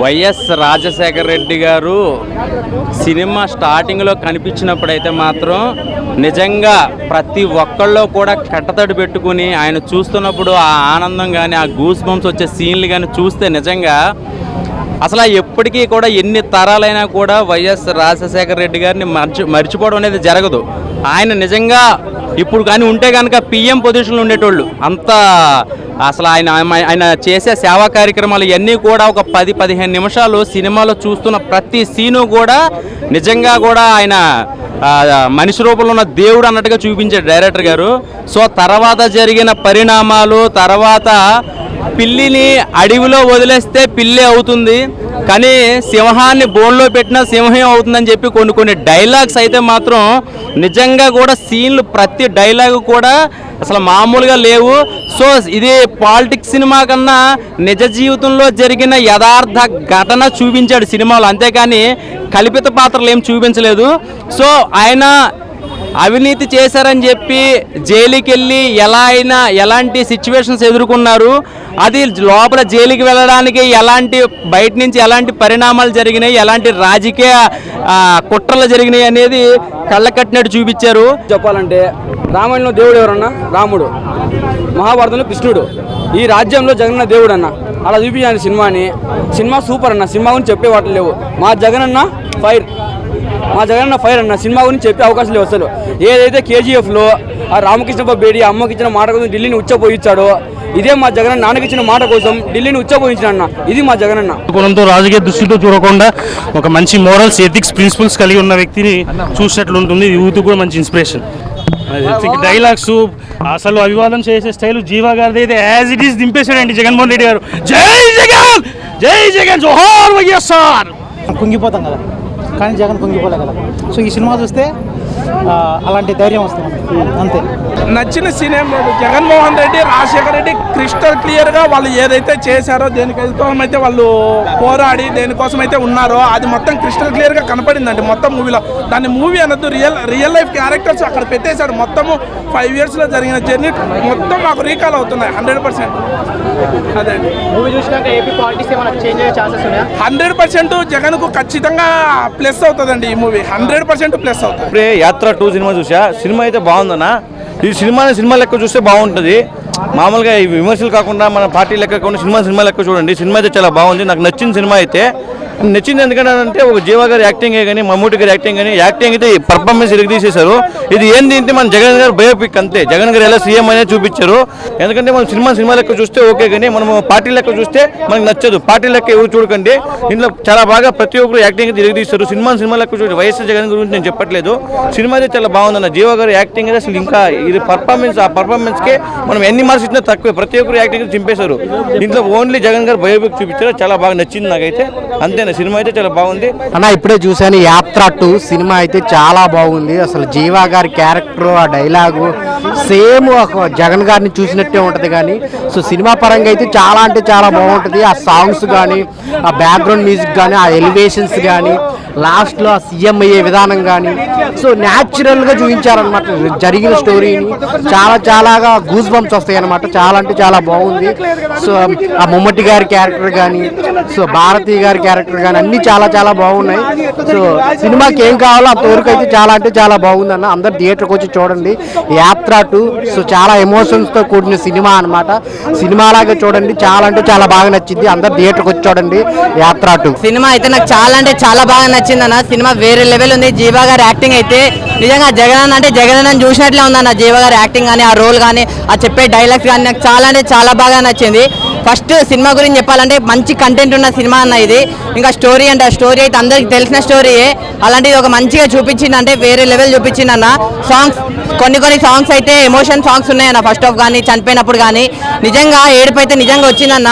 YS Rajasekhara Reddy గారు cinema స్టార్టింగ్లో కనిపించినప్పుడైతే మాత్రం నిజంగా ప్రతి ఒక్కళ్ళు కూడా కట్టతడి పెట్టుకుని ఆయన చూస్తున్నప్పుడు ఆ ఆనందం కానీ ఆ గూస్ బంప్స్ వచ్చే సీన్లు కానీ చూస్తే నిజంగా అసలు ఎప్పటికీ కూడా ఎన్ని తరాలైనా కూడా వైఎస్ రాజశేఖర రెడ్డి గారిని మర్చిపోవడం అనేది జరగదు. ఆయన నిజంగా ఇప్పుడు కానీ ఉంటే కనుక పిఎం పొజిషన్లో ఉండేటోళ్ళు అంత అసలు ఆయన చేసే సేవా కార్యక్రమాలు ఇవన్నీ కూడా ఒక 10-15 నిమిషాలు సినిమాలో చూస్తున్న ప్రతి సీను కూడా నిజంగా కూడా ఆయన మనిషి రూపంలో ఉన్న దేవుడు అన్నట్టుగా చూపించాడు డైరెక్టర్ గారు. సో తర్వాత జరిగిన పరిణామాలు, తర్వాత పిల్లిని అడవిలో వదిలేస్తే పిల్లి అవుతుంది, కానీ సింహాన్ని బోన్లో పెట్టినా సింహం అవుతుందని చెప్పి కొన్ని డైలాగ్స్ అయితే మాత్రం నిజంగా కూడా సీన్లు ప్రతి డైలాగు కూడా అసలు మామూలుగా లేవు. సో ఇది పాలిటిక్స్ సినిమా కన్నా నిజ జీవితంలో జరిగిన యథార్థ ఘటన చూపించాడు సినిమాలో, అంతేకాని కల్పిత పాత్రలు ఏం చూపించలేదు. సో ఆయన అవినీతి చేశారని చెప్పి జైలుకి వెళ్ళి ఎలాంటి సిచ్యువేషన్స్ ఎదుర్కొన్నారు, అది లోపల జైలుకి వెళ్ళడానికి బయట నుంచి ఎలాంటి పరిణామాలు జరిగినాయి, ఎలాంటి రాజకీయ కుట్రలు జరిగినాయి అనేది కళ్ళ కట్టినట్టు చూపించారు. చెప్పాలంటే రామాయణంలో దేవుడు ఎవరన్నా రాముడు, మహాభారతంలో కృష్ణుడు, ఈ రాజ్యంలో జగనన్న దేవుడు అన్న. అలా చూపించాను సినిమా సూపర్ అన్న. సినిమా గురించి చెప్పే వాటి లేవు. మా జగనన్న ఫైర్ అన్న. సినిమా గురించి చెప్పే అవకాశం లేవు అసలు. ఏదైతే కేజీఎఫ్లో ఆ రామకృష్ణ బేడి అమ్మకి ఇచ్చిన మాట కోసం ఢిల్లీని ఉచ్చపోయించాడో, ఇదే మా జగనన్న నాన్నకి ఇచ్చిన మాట కోసం ఢిల్లీని ఉచ్చపోయించాడన్న. ఇది మా జగనన్న. కోణంతో రాజకీయ దృష్టితో చూడకుండా ఒక మంచి మోరల్స్, ఎథిక్స్, ప్రిన్సిపల్స్ కలిగి ఉన్న వ్యక్తిని చూసినట్లు ఉంటుంది. యూత్ కూడా మంచి ఇన్స్పిరేషన్. డైలాగ్స్ అసలు అభివాదం చేసే స్టైల్ జీవా గారిది అయితే యాజ్ ఇట్ ఈస్ దింపేశాడండి జగన్మోహన్ రెడ్డి గారు. జై జగన్ జోహార్ వైఎస్ఆర్. కుంగిపోతాం కదా, కానీ జగన్ కుంగిపోలే కదా. సో ఈ సినిమా చూస్తే అలాంటి ధైర్యం వస్తుంది అంతే. నచ్చిన సినిమా జగన్మోహన్ రెడ్డి, రాజశేఖర రెడ్డి క్రిస్టల్ క్లియర్గా వాళ్ళు ఏదైతే చేశారో, దేనికోసం అయితే వాళ్ళు పోరాడి దేనికోసం అయితే ఉన్నారో అది మొత్తం క్రిస్టల్ క్లియర్గా కనపడిందండి మొత్తం మూవీలో. దాన్ని మూవీ అనొద్దు, రియల్ లైఫ్ క్యారెక్టర్స్ అక్కడ పెట్టేశాడు. మొత్తము 5 yearsలో జరిగిన జర్నీ మొత్తం మాకు రీకాల్ అవుతున్నాయి 100%. అదే మూవీ చూసినాక ఏపీ పాలిటిక్స్ ఏమైనా చేంజ్ అయ్యే ఛాన్సెస్ ఉన్నాయా? 100% జగన్కు ఖచ్చితంగా ప్లస్ అవుతుందండి ఈ మూవీ, 100% ప్లస్ అవుతుంది. ఇప్పుడే యాత్ర 2 సినిమా చూసా. సినిమా అయితే బాగుందన్న. ఈ సినిమా లెక్క చూస్తే బాగుంటుంది. మామూలుగా ఈ విమర్శలు కాకుండా మన పార్టీ లెక్క కాకుండా సినిమా లెక్క చూడండి. సినిమా అయితే చాలా బాగుంది. నాకు నచ్చిన సినిమా అయితే నచ్చింది ఎందుకంటే ఒక జీవా గారి యాక్టింగే కానీ, మమ్మూటి గారి యాక్టింగ్ అయితే పర్ఫార్మెన్స్ ఇరగ తీసేశారు. ఇది ఏంటి అంటే మన జగన్ గారు బయోపిక్ అంతే. జగన్ గారు ఎలా సీఎం అనేది చూపించారు. ఎందుకంటే మనం సినిమా లెక్క చూస్తే ఓకే, కానీ మనం పార్టీ లెక్క చూస్తే మనకు నచ్చదు. పార్టీ లెక్క ఎవరు చూడకండి. దీంట్లో చాలా బాగా ప్రతి ఒక్కరు యాక్టింగ్ అయితే ఇరగ తీస్తారు. సినిమా లెక్క చూడండి. వైఎస్ జగన్ గురించి నేను చెప్పట్లేదు. సినిమా అయితే చాలా బాగుందన్న. జీవా గారు యాక్టింగ్ అయితే అసలు ఇంకా ఇది పర్ఫార్మెన్స్కే మనం ఎన్ని మార్క్స్ ఇచ్చినా తక్కువే. ప్రతి ఒక్కరు యాక్టింగ్ చింపేశారు. దీంట్లో ఓన్లీ జగన్ గారు బయోపిక్ చూపించారు. చాలా బాగా నచ్చింది నాకైతే. అంతే సినిమా అయితే చాలా బాగుంది అన్న. ఇప్పుడే చూశాను యాత్ర 2 సినిమా అయితే చాలా బాగుంది. అసలు జీవా గారి క్యారెక్టర్, ఆ డైలాగు సేమ్ జగన్ గారిని చూసినట్టే ఉంటుంది. కానీ సో సినిమా పరంగా అయితే చాలా అంటే చాలా బాగుంటుంది. ఆ సాంగ్స్ కానీ, ఆ బ్యాక్గ్రౌండ్ మ్యూజిక్ కానీ, ఆ ఎలివేషన్స్ కానీ, లాస్ట్లో ఆ సీఎం అయ్యే విధానం కానీ సో న్యాచురల్గా చూపించారనమాట జరిగిన స్టోరీని. చాలాగా గూస్ బంప్స్ వస్తాయి అనమాట. చాలా అంటే చాలా బాగుంది. సో ఆ మమ్మటి గారి క్యారెక్టర్ కానీ, సో భారతి గారి క్యారెక్టర్ కానీ అన్నీ చాలా బాగున్నాయి. సో సినిమాకి ఏం కావాలో అంతవరకు అయితే చాలా అంటే చాలా బాగుంది అన్న. అందరు థియేటర్కి వచ్చి చూడండి యాత్ర 2. సో చాలా ఎమోషన్స్తో కూడిన సినిమా అనమాట. సినిమాలాగా చూడండి, చాలా అంటే చాలా బాగా నచ్చింది. అందరు థియేటర్కి వచ్చి చూడండి యాత్ర 2 సినిమా అయితే నాకు చాలా అంటే చాలా బాగా నచ్చింది అన్న. సినిమా వేరే లెవెల్ ఉంది. జీవా గారి యాక్టింగ్ అయితే నిజంగా జగన్ అంటే జగన్ చూసినట్లే ఉందన్న. జీవా గారి యాక్టింగ్ కానీ, ఆ రోల్ కానీ, ఆ చెప్పే డైలాగ్స్ కానీ నాకు చాలా అంటే చాలా బాగా నచ్చింది. ఫస్ట్ సినిమా గురించి చెప్పాలంటే మంచి కంటెంట్ ఉన్న సినిమా అన్న ఇది. ఇంకా స్టోరీ అంటే ఆ స్టోరీ అయితే అందరికి తెలిసిన స్టోరీయే. అలాంటిది ఒక మంచిగా చూపించింది, అంటే వేరే లెవెల్ చూపించింది అన్న. సాంగ్స్ కొన్ని సాంగ్స్ అయితే ఎమోషన్ సాంగ్స్ ఉన్నాయన్న. ఫస్ట్ ఆఫ్ కానీ, చనిపోయినప్పుడు కానీ నిజంగా ఏడుపు అయితే నిజంగా వచ్చిందన్న.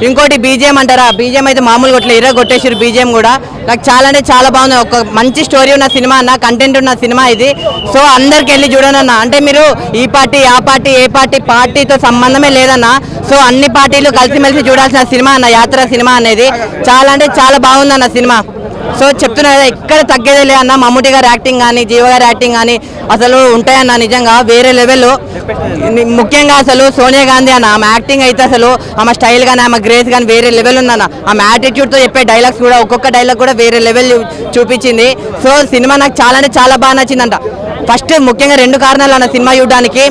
ఇంకోటి బీజిఎం అంటారా, బీజిఎం అయితే మామూలుగా ఇరగ కొట్టేసారు బీజిఎం కూడా. నాకు చాలా అంటే చాలా బాగుంది. ఒక మంచి స్టోరీ ఉన్న సినిమా అన్న, కంటెంట్ ఉన్న సినిమా ఇది. సో అందరికి వెళ్ళి చూడండి అన్న. అంటే మీరు ఈ పార్టీ ఆ పార్టీ ఏ పార్టీతో సంబంధమే లేదన్న. సో అన్ని పార్టీలు కలిసిమెలిసి చూడాల్సిన సినిమా అన్న యాత్ర సినిమా అనేది. చాలా అంటే చాలా బాగుందన్న సినిమా. సో చెప్తున్నా కదా ఎక్కడ తగ్గేదే లే అన్న. మమ్ముటి గారి యాక్టింగ్ కానీ జీవ గారి యాక్టింగ్ కానీ అసలు ఉంటాయన్న నిజంగా వేరే లెవెల్. ముఖ్యంగా అసలు సోనియా గాంధీ అన్న ఆమె యాక్టింగ్ అయితే అసలు ఆమె స్టైల్ కానీ ఆమె గ్రేస్ కానీ వేరే లెవెల్ ఉందన్న. ఆమె యాటిట్యూడ్తో చెప్పే డైలాగ్స్ కూడా ఒక్కొక్క డైలాగ్ కూడా వేరే లెవెల్ చూపించింది. సో సినిమా నాకు చాలా అంటే చాలా బాగా నచ్చిందంట. ఫస్ట్ ముఖ్యంగా 2 కారణాలు అన్న సినిమా చూడడానికి.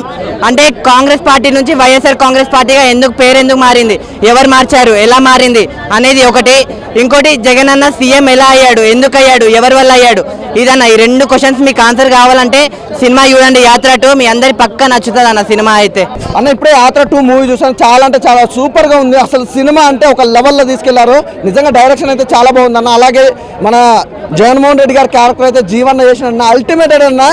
అంటే కాంగ్రెస్ పార్టీ నుంచి వైఎస్ఆర్ కాంగ్రెస్ పార్టీగా పేరు ఎందుకు మారింది, ఎవరు మార్చారు, ఎలా మారింది అనేది ఒకటి. ఇంకోటి జగన్ అన్న సీఎం ఎలా అయ్యాడు, ఎందుకు అయ్యాడు, ఎవరి వల్ల అయ్యాడు, ఇదన్న. ఈ 2 క్వశ్చన్స్ మీకు ఆన్సర్ కావాలంటే సినిమా చూడండి యాత్ర 2. మీ అందరి పక్క నచ్చుతుంది అన్న సినిమా అయితే. అన్న ఇప్పుడే యాత్ర 2 మూవీ చూసాను. చాలా అంటే చాలా సూపర్గా ఉంది. అసలు సినిమా అంటే ఒక లెవెల్లో తీసుకెళ్లారు. నిజంగా డైరెక్షన్ అయితే చాలా బాగుంది అన్న. అలాగే మన జగన్మోహన్ రెడ్డి గారి క్యారెక్టర్ అయితే జీవన్న చేసిన అల్టిమేట్ అన్న.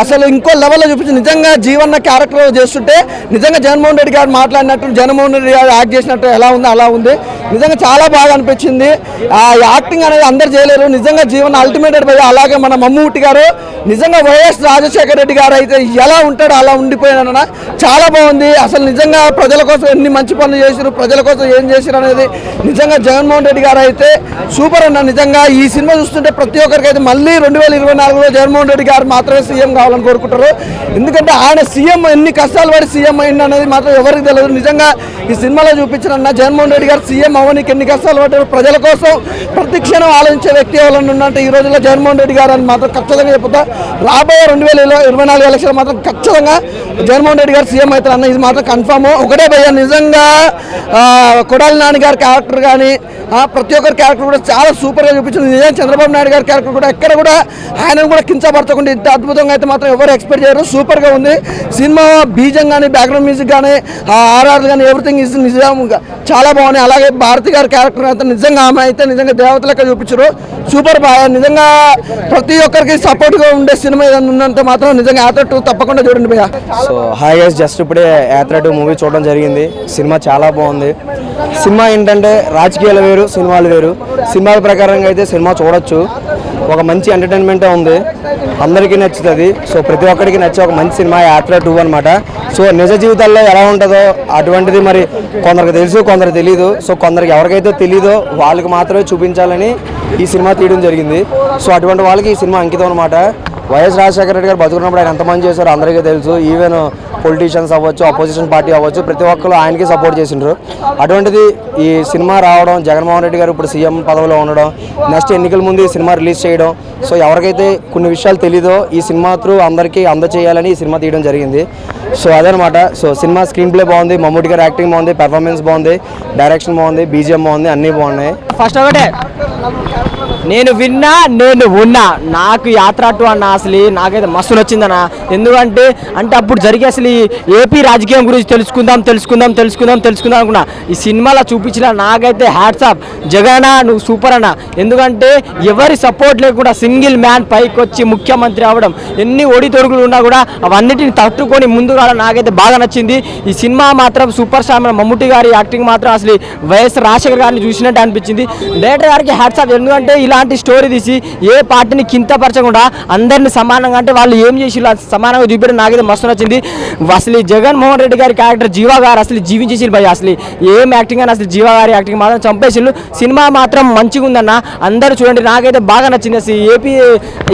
అసలు ఇంకో లెవెల్లో చూపించి నిజంగా జీవన్న క్యారెక్టర్ చేస్తుంటే నిజంగా జగన్మోహన్ రెడ్డి గారు మాట్లాడినట్టు, జగన్మోహన్ రెడ్డి గారు యాక్ట్ చేసినట్టు ఎలా ఉంది అలా ఉంది. నిజంగా చాలా బాగా అనిపించింది. ఆ యాక్టింగ్ అనేది అందరు చేయలేరు. నిజంగా జీవన అల్టిమేటెడ్ పోయి. అలాగే మన మమ్మూటి గారు నిజంగా వైఎస్ రాజశేఖర రెడ్డి గారు అయితే ఎలా ఉంటాడో అలా ఉండిపోయానన్న. చాలా బాగుంది. అసలు నిజంగా ప్రజల కోసం ఎన్ని మంచి పనులు చేశారు, ప్రజల కోసం ఏం చేశారు అనేది నిజంగా జగన్మోహన్ రెడ్డి గారు అయితే సూపర్ అన్న. నిజంగా ఈ సినిమా చూస్తుంటే ప్రతి ఒక్కరికి అయితే మళ్ళీ 2024లో జగన్మోహన్ రెడ్డి గారు మాత్రమే సీఎం కావాలని కోరుకుంటారు. ఎందుకంటే ఆయన సీఎం ఎన్ని కష్టాలు పడి సీఎం అయింది అనేది మాత్రం ఎవరికి తెలియదు. నిజంగా ఈ సినిమాలో చూపించిన జగన్మోహన్ రెడ్డి గారు సీఎం అవ్వడానికి ఎన్ని కష్టాలు పడ్డారు, ప్రజల కోసం ప్రతి క్షణం ఆలోచించే వ్యక్తి ఎవరైనా ఉన్నట్టు ఈ రోజుల్లో జగన్మోహన్ రెడ్డి గారు అని మాత్రం ఖచ్చితంగా చెప్తా. రాబోయే 2024 ఎలక్షన్ మాత్రం ఖచ్చితంగా జగన్మోహన్ రెడ్డి గారు సీఎం అవుతారు అన్న. ఇది మాత్రం కన్ఫామ్. ఒకటే భయ్య, నిజంగా కొడాలి నాని గారి క్యారెక్టర్ కానీ ప్రతి ఒక్కరి క్యారెక్టర్ కూడా చాలా సూపర్గా చూపించింది. నిజంగా చంద్రబాబు నాయుడు గారి క్యారెక్టర్ కూడా ఎక్కడ కూడా ఆయనను కూడా కించపరచకుండా ఇంత అద్భుతంగా అయితే మాత్రం ఎవరు ఎక్స్పెక్ట్ చేయరు. సూపర్గా ఉంది సినిమా. బీజం కానీ, బ్యాక్గ్రౌండ్ మ్యూజిక్ కానీ, ఆర్ఆర్ కానీ ఎవ్రీథింగ్ ఇస్ నిజంగా చాలా బాగున్నాయి. అలాగే భారతి గారి క్యారెక్టర్ అయితే నిజంగా ఆమె అయితే నిజంగా దేవత లెక్క చూపించారు. సూపర్ బాగా. నిజంగా ప్రతి ఒక్కరికి సపోర్ట్గా ఉండే సినిమా ఏదైనా ఉందంటే మాత్రం నిజంగా యాత్ర 2 తప్పకుండా చూడండి భయ్య. సో హాయ్ గైస్, జస్ట్ ఇప్పుడే యాత్ర 2 మూవీ చూడడం జరిగింది. సినిమా చాలా బాగుంది. సినిమా ఏంటంటే రాజకీయాలు వేరు, సినిమాలు వేరు. సినిమాల ప్రకారంగా అయితే సినిమా చూడొచ్చు. ఒక మంచి ఎంటర్టైన్మెంటే ఉంది, అందరికీ నచ్చుతుంది. సో ప్రతి ఒక్కరికి నచ్చే ఒక మంచి సినిమా యాత్ర 2 అనమాట. సో నిజ జీవితాల్లో ఎలా ఉంటుందో అటువంటిది మరి కొందరికి తెలుసు, కొందరికి తెలీదు. సో కొందరికి ఎవరికైతే తెలీదో వాళ్ళకి మాత్రమే చూపించాలని ఈ సినిమా తీయడం జరిగింది. సో అటువంటి వాళ్ళకి ఈ సినిమా అంకితం అనమాట. వైఎస్ రాజశేఖర రెడ్డి గారు బతుకున్నప్పుడు ఆయన ఎంతమంది చేశారో అందరికీ తెలుసు. ఈవెన్ పొలిటీషియన్స్ అవ్వచ్చు, అపోజిషన్ పార్టీ అవ్వచ్చు, ప్రతి ఒక్కరు ఆయనకి సపోర్ట్ చేసిండ్రు. అటువంటిది ఈ సినిమా రావడం, జగన్మోహన్ రెడ్డి గారు ఇప్పుడు సీఎం పదవిలో ఉండడం, నెక్స్ట్ ఎన్నికల ముందు ఈ సినిమా రిలీజ్ చేయడం. సో ఎవరికైతే కొన్ని విషయాలు తెలీదో ఈ సినిమా త్రూ అందరికీ అందచేయాలని ఈ సినిమా తీయడం జరిగింది. సో అదనమాట. సో సినిమా స్క్రీన్ ప్లే బాగుంది, మమ్మూటి గారి యాక్టింగ్ బాగుంది, పెర్ఫార్మెన్స్ బాగుంది, డైరెక్షన్ బాగుంది, బీజిఎం బాగుంది, అన్నీ బాగున్నాయి. ఫస్ట్ ఒకటే నేను విన్నా, నేను ఉన్నా. నాకు యాత్ర 2 అన్న అసలు నాకైతే మస్తు నచ్చిందన్న. ఎందుకంటే అప్పుడు జరిగే అసలు ఏపీ రాజకీయం గురించి తెలుసుకుందాం అనుకున్నా. ఈ సినిమాలో చూపించిన నాకైతే హ్యాట్స్ ఆఫ్. జగన్ నువ్వు సూపర్ అన్న. ఎందుకంటే ఎవరి సపోర్ట్ లేకుండా సింగిల్ మ్యాన్ పైకి వచ్చి ముఖ్యమంత్రి అవ్వడం, ఎన్ని ఒడితొడుగులు ఉన్నా కూడా అవన్నిటిని తట్టుకొని ముందుకు రావడం నాకైతే బాగా నచ్చింది. ఈ సినిమా మాత్రం సూపర్ స్టార్ మమ్ముటి గారి యాక్టింగ్ మాత్రం అసలు వైఎస్ రాజశేఖర్ గారిని చూసినట్టు అనిపించింది. డైరెక్టర్ గారికి హ్యాట్స్ ఆఫ్. ఎందుకంటే ఇలాంటి స్టోరీ తీసి ఏ పార్టీని కింతపరచకుండా అందరిని సమానంగా, అంటే వాళ్ళు ఏం చేసి సమానంగా చూపించడం నాకైతే మస్తు నచ్చింది. అసలు జగన్మోహన్ రెడ్డి గారి క్యారెక్టర్ జీవా గారు అసలు జీవించేసి భయ. అసలు ఏం యాక్టింగ్ అని అసలు జీవా గారి యాక్టింగ్ మాత్రం చంపేసిళ్ళు. సినిమా మాత్రం మంచిగా ఉందన్న, అందరూ చూడండి. నాకైతే బాగా నచ్చింది. అసలు ఏపీ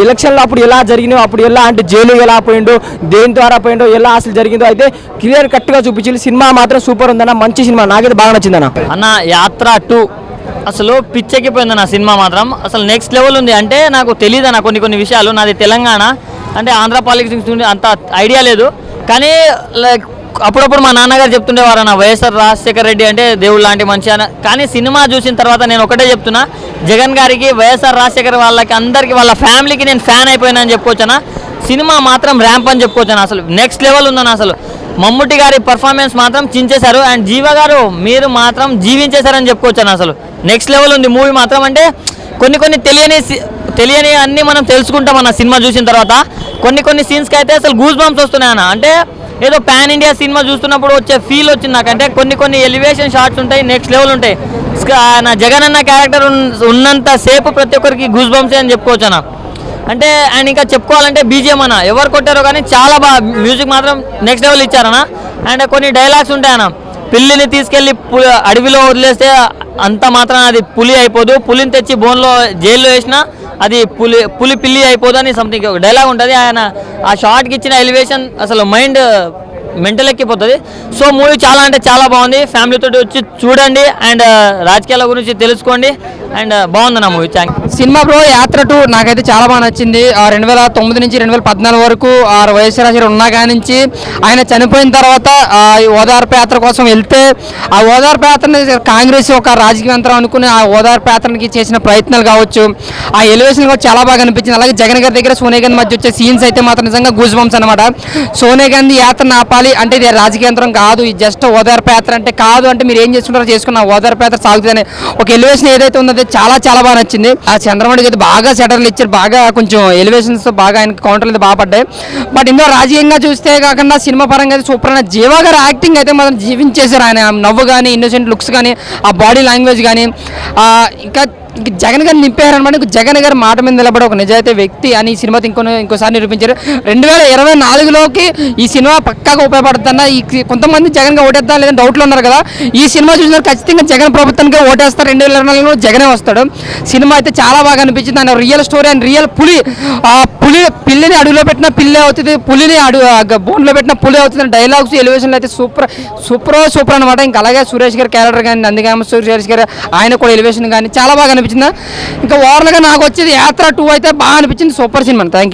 ఎలక్షన్లో అప్పుడు ఎలా జరిగినాయో, అప్పుడు ఎలా అంటే జైలు ఎలా పోయిండో, దేని ద్వారా పోయిండో, ఎలా అసలు జరిగిందో అయితే క్లియర్ కట్గా చూపించింది. సినిమా మాత్రం సూపర్ ఉందన్న, మంచి సినిమా, నాకైతే బాగా నచ్చిందన్న. అన్న యాత్ర 2 అసలు పిచ్చెక్కిపోయింది నా సినిమా మాత్రం. అసలు నెక్స్ట్ లెవెల్ ఉంది. అంటే నాకు తెలియదు అన్న కొన్ని విషయాలు. నాది తెలంగాణ, అంటే ఆంధ్ర పాలిటిక్స్ అంత ఐడియా లేదు. కానీ లైక్ అప్పుడప్పుడు మా నాన్నగారు చెప్తుండేవారు అన్న, వైఎస్ఆర్ రాజశేఖర రెడ్డి అంటే దేవుడు లాంటి మనిషి అని. కానీ సినిమా చూసిన తర్వాత నేను ఒకటే చెప్తున్నా, జగన్ గారికి, వైఎస్ఆర్ రాజశేఖర్ వాళ్ళకి, అందరికీ, వాళ్ళ ఫ్యామిలీకి నేను ఫ్యాన్ అయిపోయినా అని చెప్పుకోవచ్చానా. సినిమా మాత్రం ర్యాంప్ అని చెప్పుకోవచ్చాను. అసలు నెక్స్ట్ లెవెల్ ఉందన్న. అసలు మమ్ముటి గారి పర్ఫార్మెన్స్ మాత్రం చించేశారు. అండ్ జీవా గారు మీరు మాత్రం జీవించేశారని చెప్పుకోవచ్చాను. అసలు నెక్స్ట్ లెవెల్ ఉంది మూవీ మాత్రం. అంటే కొన్ని తెలియని అన్నీ మనం తెలుసుకుంటాం అన్న సినిమా చూసిన తర్వాత. కొన్ని సీన్స్కి అయితే అసలు గూస్ బంప్స్ వస్తున్నాయి అన్న. అంటే ఏదో పాన్ ఇండియా సినిమా చూస్తున్నప్పుడు వచ్చే ఫీల్ వచ్చింది నాకంటే. కొన్ని ఎలివేషన్ షాట్స్ ఉంటాయి, నెక్స్ట్ లెవెల్ ఉంటాయి. నా జగన్ అన్న క్యారెక్టర్ ఉన్నంత సేపు ప్రతి ఒక్కరికి గూస్ బంప్సే అని చెప్పుకోవచ్చు అన్న. అంటే ఆయన ఇంకా చెప్పుకోవాలంటే బీజిఎం అన్న, ఎవరు కొట్టారో కానీ చాలా బాగా మ్యూజిక్ మాత్రం నెక్స్ట్ లెవెల్ ఇచ్చారన్న. అండ్ కొన్ని డైలాగ్స్ ఉంటాయన్న, పిల్లిని తీసుకెళ్లి అడవిలో వదిలేస్తే అంత మాత్రం అది పులి అయిపోదు, పులిని తెచ్చి బోన్లో జైల్లో వేసినా అది పులి పిల్లి అయిపోదు అని సంథింగ్ ఒక డైలాగ్ ఉంటుంది. ఆయన ఆ షార్ట్కి ఇచ్చిన ఎలివేషన్ అసలు మైండ్ మెంటల్ ఎక్కిపోతుంది. సో మూవీ చాలా అంటే చాలా బాగుంది, ఫ్యామిలీతో వచ్చి చూడండి అండ్ రాజకీయాల గురించి తెలుసుకోండి అండ్ బాగుంది నా movie. Thank you. Cinema bro యాత్ర 2 నాకైతే చాలా బాగా నచ్చింది. 2009 నుంచి 2014 వరకు వైఎస్ రాజశేఖర్ ఉన్నా కానించి ఆయన చనిపోయిన తర్వాత ఓదార్పు యాత్ర కోసం వెళ్తే ఆ ఓదార్పు యాత్రని కాంగ్రెస్ ఒక రాజకీయ యంత్రం అనుకుని ఆ ఓదార్పు యాత్రకి చేసిన ప్రయత్నాలు కావచ్చు, ఆ ఎలివేషన్ కూడా చాలా బాగా అనిపించింది. అలాగే జగన్ గారి దగ్గర సోనియా గాంధీ మధ్య వచ్చే సీన్స్ అయితే మాత్రం నిజంగా గూస్ బంప్స్ అనమాట. సోనియా గాంధీ యాత్ర ఆపాలి అంటే ఇది రాజకీయ యంత్రం కాదు, ఇది జస్ట్ ఓదార్పు యాత్ర అంటే కాదు, అంటే మీరు ఏం చేసుకుంటారో చేసుకున్న ఓదార్పు యాత్ర సాగుతుందని ఒక ఎలివేషన్ ఏదైతే ఉందో చాలా చాలా బాగా నచ్చింది. ఆ చంద్రబాబు అయితే బాగా సెటర్లు ఇచ్చారు, బాగా కొంచెం ఎలివేషన్స్ బాగా ఆయన కౌంటర్లు అయితే బాగా పడ్డాయి. బట్ ఇందులో రాజకీయంగా చూస్తే కాకుండా సినిమా పరంగా అయితే సూపర్ అయిన జీవా గారి యాక్టింగ్ అయితే మాత్రం జీవించేశారు. ఆయన నవ్వు కానీ, ఇన్నోసెంట్ లుక్స్ కానీ, ఆ బాడీ లాంగ్వేజ్ కానీ, ఇంకా జగన్ గారిని నింపారనమాట. జగన్ గారి మాట మీద నిలబడే ఒక నిజాయితీ వ్యక్తి అని ఈ సినిమాతో ఇంకోసారి నిరూపించారు. 2024లోకి ఈ సినిమా పక్కాగా ఉపయోగపడుతుందన్న. ఈ కొంతమంది జగన్ గా ఓటేద్దాం లేదని డౌట్లు ఉన్నారు కదా, ఈ సినిమా చూసినారు ఖచ్చితంగా జగన్ ప్రభుత్వానికి ఓటేస్తారు. 2024లో జగనే వస్తాడు. సినిమా అయితే చాలా బాగా అనిపించింది. ఆయన రియల్ స్టోరీ అండ్ రియల్ పిల్లిని అడుగులో పెట్టిన పిల్లే అవుతుంది, పులిని బోన్లో పెట్టిన పులి అవుతుంది. డైలాగ్స్ ఎలివేషన్లు అయితే సూపర్ అనమాట. ఇంకా అలాగే సురేష్ గారి క్యారెక్టర్ కానీ, నందిగామ సురేష్ గారు ఆయన కూడా ఎలివేషన్ కానీ చాలా బాగా అనిపించింది. ఇంకా ఓవరాల్గా నాకు వచ్చేది యాత్ర 2 అయితే బాగా అనిపించింది. Super cinema. Thank you.